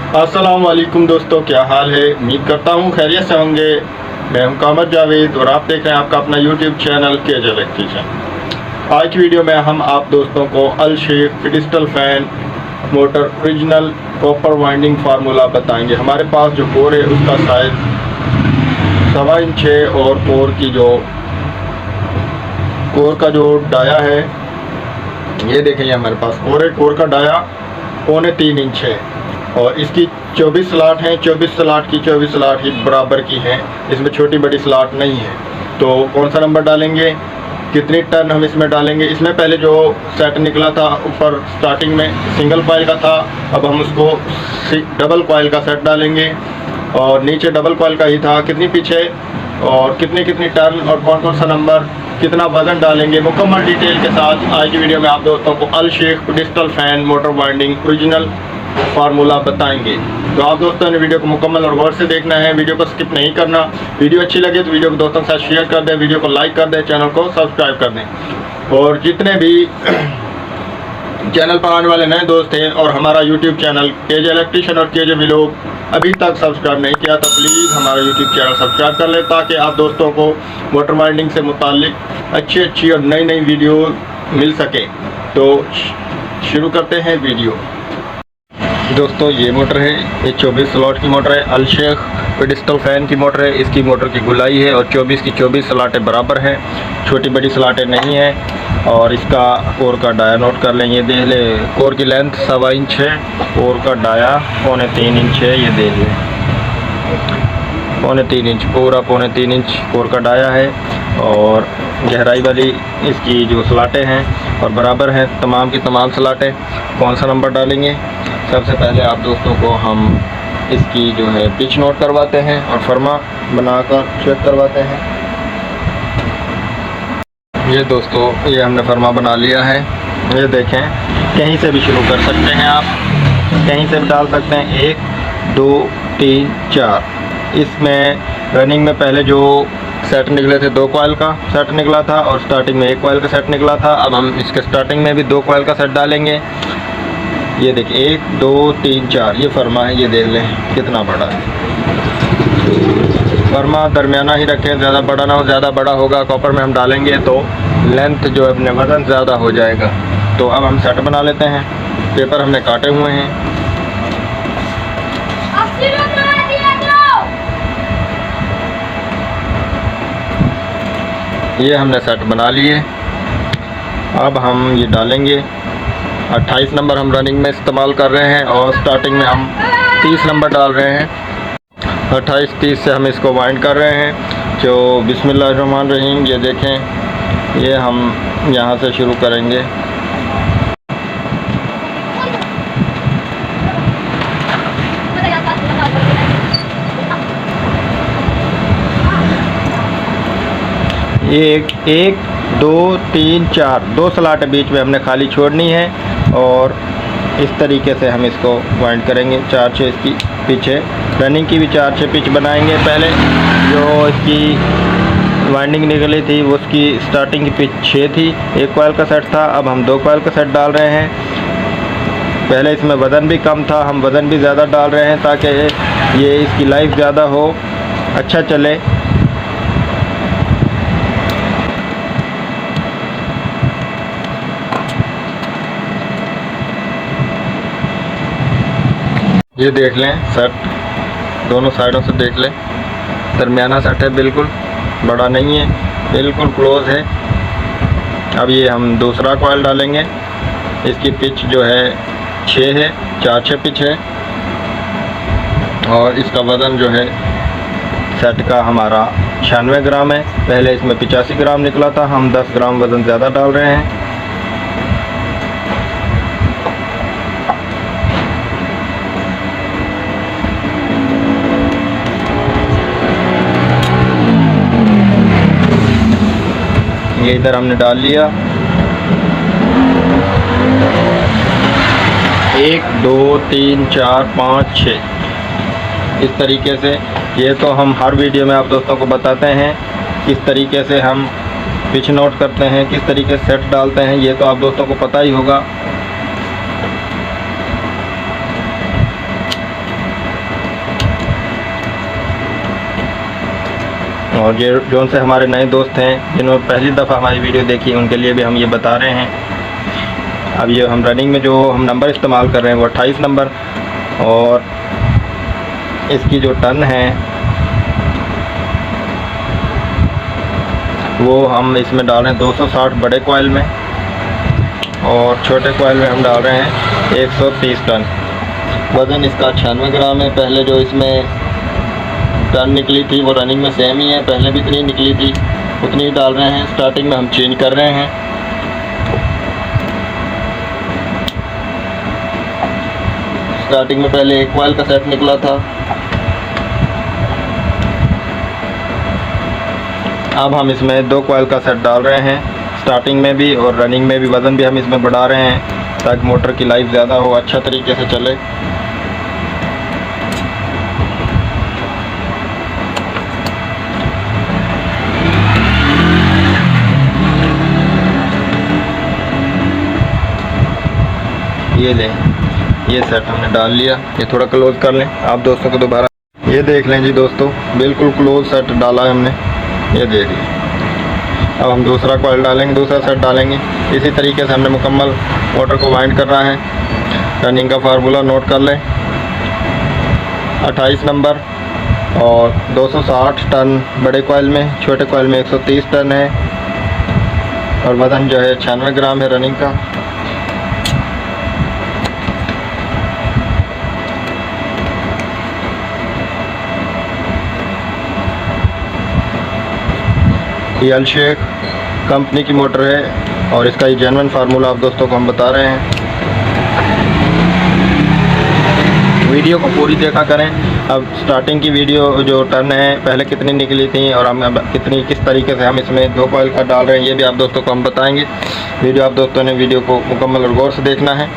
अस्सलाम वालेकुम दोस्तों, क्या हाल है। उम्मीद करता हूँ खैरियत से होंगे। मैं हूँ कामर जावेद और आप देख रहे हैं आपका अपना यूट्यूब चैनल केजे इलेक्ट्रिशियन। आज की वीडियो में हम आप दोस्तों को Al Sheikh pedestal fan motor original copper winding formula बताएंगे। हमारे पास जो कोर है उसका साइज 1.25 इंच है और कोर का जो डाया है ये देखें, ये हमारे पास कोर है। कोर का डाया 3.25 इंच है और इसकी 24 स्लॉट हैं। 24 स्लॉट की 24 स्लॉट ही बराबर की हैं, इसमें छोटी बड़ी स्लॉट नहीं है। तो कौन सा नंबर डालेंगे, कितनी टर्न हम इसमें डालेंगे। इसमें पहले जो सेट निकला था ऊपर स्टार्टिंग में सिंगल कॉइल का था, अब हम उसको डबल कॉइल का सेट डालेंगे और नीचे डबल कॉइल का ही था। कितनी पीछे और कितनी टर्न और कौन कौन सा नंबर, कितना वजन डालेंगे, मुकम्मल डिटेल के साथ आज की वीडियो में आप दोस्तों को Al Sheikh pedestal fan motor winding original formula बताएंगे। तो आप दोस्तों ने वीडियो को मुकम्मल और गौर से देखना है, वीडियो को स्किप नहीं करना। वीडियो अच्छी लगे तो वीडियो को दोस्तों के साथ शेयर कर दें, वीडियो को लाइक कर दें, चैनल को सब्सक्राइब कर दें। और जितने भी चैनल पर आने वाले नए दोस्त हैं और हमारा यूट्यूब चैनल केजे इलेक्ट्रिशियन और केजे व्लॉग अभी तक सब्सक्राइब नहीं किया तो प्लीज़ हमारा यूट्यूब चैनल सब्सक्राइब कर लें, ताकि आप दोस्तों को मोटर वाइंडिंग से मुताल्लिक अच्छी और नई वीडियो मिल सके। तो शुरू करते हैं वीडियो। दोस्तों ये मोटर है, ये 24 स्लॉट की मोटर है। अल शेख पेडिस्टल फैन की मोटर है। इसकी मोटर की गुलाई है और 24 की 24 स्लॉटें बराबर हैं, छोटी बड़ी स्लॉटें नहीं हैं। और इसका कोर का डाया नोट कर लें, ये देख ले। कोर की लेंथ 1.25 इंच है, कोर का डाया 3.25 इंच है, ये देख लें 3.25 इंच, पूरा 3.25 इंच कोर का डाया है। और गहराई वाली इसकी जो स्लॉटें हैं और बराबर हैं तमाम की तमाम स्लॉटें। कौन सा नंबर डालेंगे, सबसे पहले आप दोस्तों को हम इसकी जो है पिच नोट करवाते हैं और फर्मा बनाकर चेक करवाते हैं। ये दोस्तों ये हमने फर्मा बना लिया है, ये देखें। कहीं से भी शुरू कर सकते हैं आप, कहीं से भी डाल सकते हैं। 1 2 3 4। इसमें रनिंग में पहले जो सेट निकले थे 2 कॉइल का सेट निकला था और स्टार्टिंग में 1 कॉइल का सेट निकला था। अब हम इसके स्टार्टिंग में भी 2 कॉइल का सेट डालेंगे। ये देखिए 1 2 3 4 ये फर्मा है, ये देख लें कितना बड़ा है। फर्मा दरमियाना ही रखें, ज़्यादा बड़ा ना हो। ज़्यादा बड़ा होगा कॉपर में हम डालेंगे तो लेंथ जो है अपने वज़न ज़्यादा हो जाएगा। तो अब हम सेट बना लेते हैं। पेपर हमने काटे हुए हैं। ये हमने सेट बना लिए। अब हम ये डालेंगे। 28 नंबर हम रनिंग में इस्तेमाल कर रहे हैं और स्टार्टिंग में हम 30 नंबर डाल रहे हैं। 28 30 से हम इसको वाइंड कर रहे हैं। जो बिस्मिल्लाहिर्रहमानिर्रहीम, ये देखें, ये हम यहाँ से शुरू करेंगे। एक 2 3 4 2 स्लॉट बीच में हमने खाली छोड़नी है और इस तरीके से हम इसको वाइंड करेंगे। 4-6 इसकी पीछे रनिंग की भी 4-6 पिच बनाएंगे। पहले जो इसकी वाइंडिंग निकली थी वो उसकी स्टार्टिंग की पिच 6 थी, 1 कॉइल का सेट था। अब हम 2 कॉइल का सेट डाल रहे हैं। पहले इसमें वज़न भी कम था, हम वज़न भी ज़्यादा डाल रहे हैं ताकि ये इसकी लाइफ ज़्यादा हो, अच्छा चले। ये देख लें सेट, दोनों साइडों से देख लें, दरमियाना सेट है, बिल्कुल बड़ा नहीं है, बिल्कुल क्लोज है। अब ये हम दूसरा कॉइल डालेंगे। इसकी पिच जो है 6 है, 4-6 पिच है और इसका वज़न जो है सेट का हमारा 96 ग्राम है। पहले इसमें 85 ग्राम निकला था, हम 10 ग्राम वज़न ज़्यादा डाल रहे हैं। ये इधर हमने डाल लिया। 1 2 3 4 5 6 इस तरीके से। ये तो हम हर वीडियो में आप दोस्तों को बताते हैं किस तरीके से हम पिच नोट करते हैं, किस तरीके से सेट डालते हैं, ये तो आप दोस्तों को पता ही होगा। और ये जो से हमारे नए दोस्त हैं जिन्होंने पहली दफ़ा हमारी वीडियो देखी, उनके लिए भी हम ये बता रहे हैं। अब ये हम रनिंग में जो हम नंबर इस्तेमाल कर रहे हैं वो 28 नंबर, और इसकी जो टन है वो हम इसमें डाल रहे हैं 260 बड़े कोयल में, और छोटे कोयल में हम डाल रहे हैं 130 टन। वज़न इसका 96 ग्राम है। पहले जो इसमें टन निकली थी वो रनिंग में सेम ही है, पहले भी इतनी निकली थी, उतनी ही डाल रहे हैं। स्टार्टिंग में हम चेंज कर रहे हैं। स्टार्टिंग में पहले एक कोयल का सेट निकला था, अब हम इसमें 2 कोयल का सेट डाल रहे हैं। स्टार्टिंग में भी और रनिंग में भी वज़न भी हम इसमें बढ़ा रहे हैं ताकि मोटर की लाइफ ज़्यादा हो, अच्छा तरीके से चले। ये लें, ये सेट हमने डाल लिया। ये थोड़ा क्लोज कर लें आप दोस्तों को दोबारा। ये देख लें जी दोस्तों, बिल्कुल क्लोज सेट डाला है हमने, ये देखिए। अब हम दूसरा कॉइल डालेंगे, दूसरा सेट डालेंगे। इसी तरीके से हमने मुकम्मल मोटर को वाइंड करना है। रनिंग का फार्मूला नोट कर लें, 28 नंबर और 260 टन बड़े कॉइल में, छोटे कॉइल में 130 टन है, और वज़न जो है 96 ग्राम है रनिंग का। ये अलशेख कंपनी की मोटर है और इसका ये जेन्युइन फार्मूला आप दोस्तों को हम बता रहे हैं। वीडियो को पूरी देखा करें। अब स्टार्टिंग की वीडियो जो टर्न है पहले कितनी निकली थी और हम अब कितनी किस तरीके से हम इसमें 2 कॉइल का डाल रहे हैं, ये भी आप दोस्तों को हम बताएंगे। वीडियो आप दोस्तों ने वीडियो को मुकम्मल और गौर से देखना है।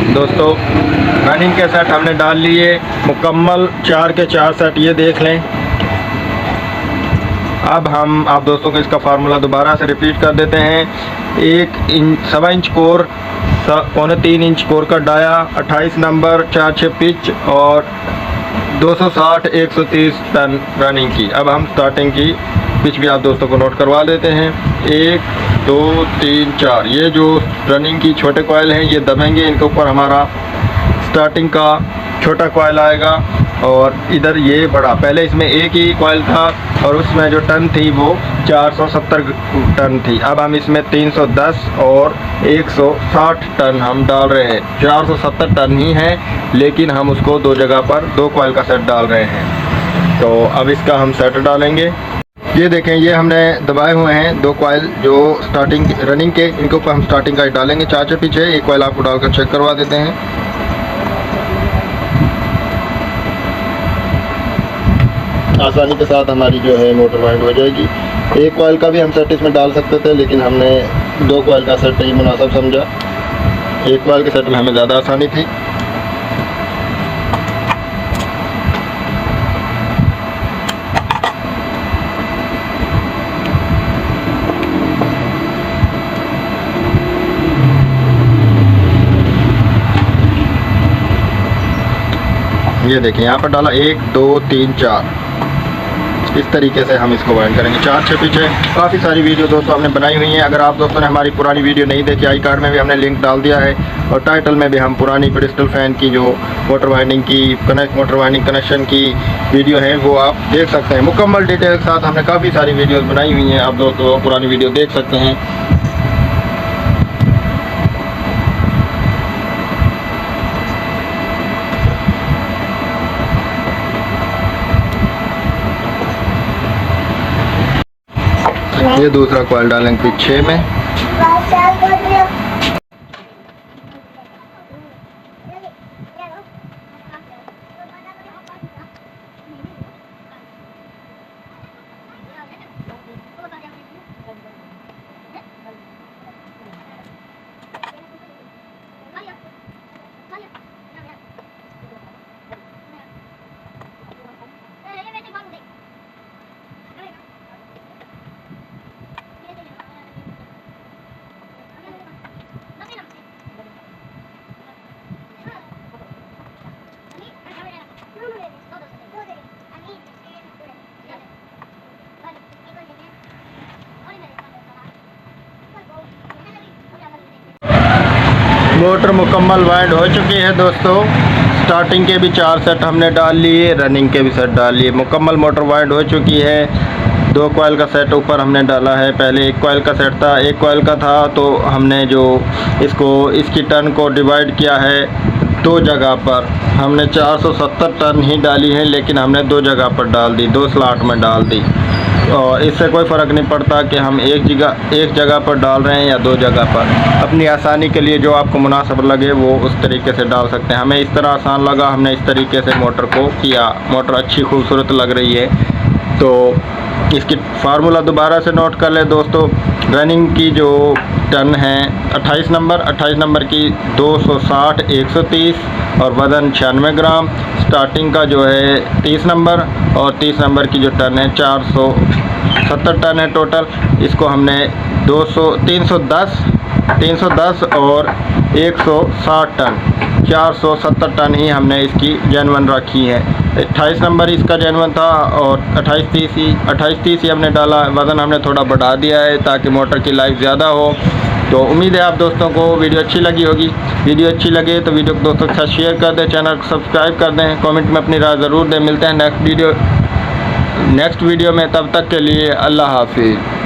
दोस्तों रनिंग के सेट हमने डाल लिए मुकम्मल 4 के 4 सेट, ये देख लें। अब हम आप दोस्तों को इसका फार्मूला दोबारा से रिपीट कर देते हैं। 1.25 इंच कोर, 3.25 इंच कोर का डाया, 28 नंबर, 4/6 पिच और 260-130 टन रनिंग की। अब हम स्टार्टिंग की पिच भी आप दोस्तों को नोट करवा देते हैं। 1 2 3 4, ये जो रनिंग की छोटे कॉयल हैं ये दबेंगे, इनके ऊपर हमारा स्टार्टिंग का छोटा कॉयल आएगा और इधर ये बड़ा। पहले इसमें एक ही कॉयल था और उसमें जो टन थी वो 470 टन थी। अब हम इसमें 310 और 160 टन हम डाल रहे हैं। 470 टन ही है लेकिन हम उसको 2 जगह पर 2 कॉयल का सेट डाल रहे हैं। तो अब इसका हम सेट डालेंगे। ये देखें, ये हमने दबाए हुए हैं 2 कॉयल जो स्टार्टिंग रनिंग के, इनके ऊपर हम स्टार्टिंग का डालेंगे 4 से पीछे। एक कॉयल आपको डालकर चेक करवा देते हैं। आसानी के साथ हमारी जो है मोटर वाइंड हो जाएगी। एक कॉयल का भी हम सेट इसमें डाल सकते थे लेकिन हमने 2 कॉयल का सेट ही मुनासिब समझा। एक कॉयल के सेट में हमें ज़्यादा आसानी थी। ये देखें, यहाँ पर डाला 1 2 3 4, इस तरीके से हम इसको वाइंड करेंगे। 4-6 पीछे काफ़ी सारी वीडियो दोस्तों हमने बनाई हुई हैं। अगर आप दोस्तों ने हमारी पुरानी वीडियो नहीं देखी, आई कार्ड में भी हमने लिंक डाल दिया है और टाइटल में भी हम पुरानी ब्रिस्टल फैन की जो मोटर वाइंडिंग कनेक्शन की वीडियो है वो आप देख सकते हैं। मुकम्मल डिटेल के साथ हमने काफ़ी सारी वीडियोस बनाई हुई हैं, आप दोस्तों पुरानी वीडियो देख सकते हैं। ये दूसरा कॉइल डालेंगे पीछे में। मोटर मुकम्मल वाइंड हो चुकी है दोस्तों। स्टार्टिंग के भी 4 सेट हमने डाल लिए, रनिंग के भी सेट डाल लिए। मुकम्मल मोटर वाइंड हो चुकी है। 2 कॉइल का सेट ऊपर हमने डाला है। पहले 1 कॉइल का सेट था, 1 कॉइल का था तो हमने जो इसकी टर्न को डिवाइड किया है 2 जगह पर। हमने 470 टन ही डाली है, लेकिन हमने 2 जगह पर डाल दी, 2 स्लॉट में डाल दी। और इससे कोई फ़र्क नहीं पड़ता कि हम एक जगह पर डाल रहे हैं या 2 जगह पर। अपनी आसानी के लिए जो आपको मुनासिब लगे वो उस तरीके से डाल सकते हैं। हमें इस तरह आसान लगा, हमने इस तरीके से मोटर को किया। मोटर अच्छी खूबसूरत लग रही है। तो इसकी फार्मूला दोबारा से नोट कर ले दोस्तों। रनिंग की जो टन है 28 नंबर की 260 130 और वज़न 96 ग्राम। स्टार्टिंग का जो है 30 नंबर और 30 नंबर की जो टन है 470 टन है टोटल। इसको हमने 310 और 160 टन 470 टन ही हमने इसकी जेनवन रखी है। 28 नंबर इसका जेनवन था और 28-30 ही हमने डाला। वज़न हमने थोड़ा बढ़ा दिया है ताकि मोटर की लाइफ ज़्यादा हो। तो उम्मीद है आप दोस्तों को वीडियो अच्छी लगी होगी। वीडियो अच्छी लगे तो वीडियो को दोस्तों के साथ शेयर कर दें, चैनल को सब्सक्राइब कर दें, कमेंट में अपनी राय ज़रूर दें। मिलते हैं नेक्स्ट वीडियो में, तब तक के लिए अल्लाह हाफिज़।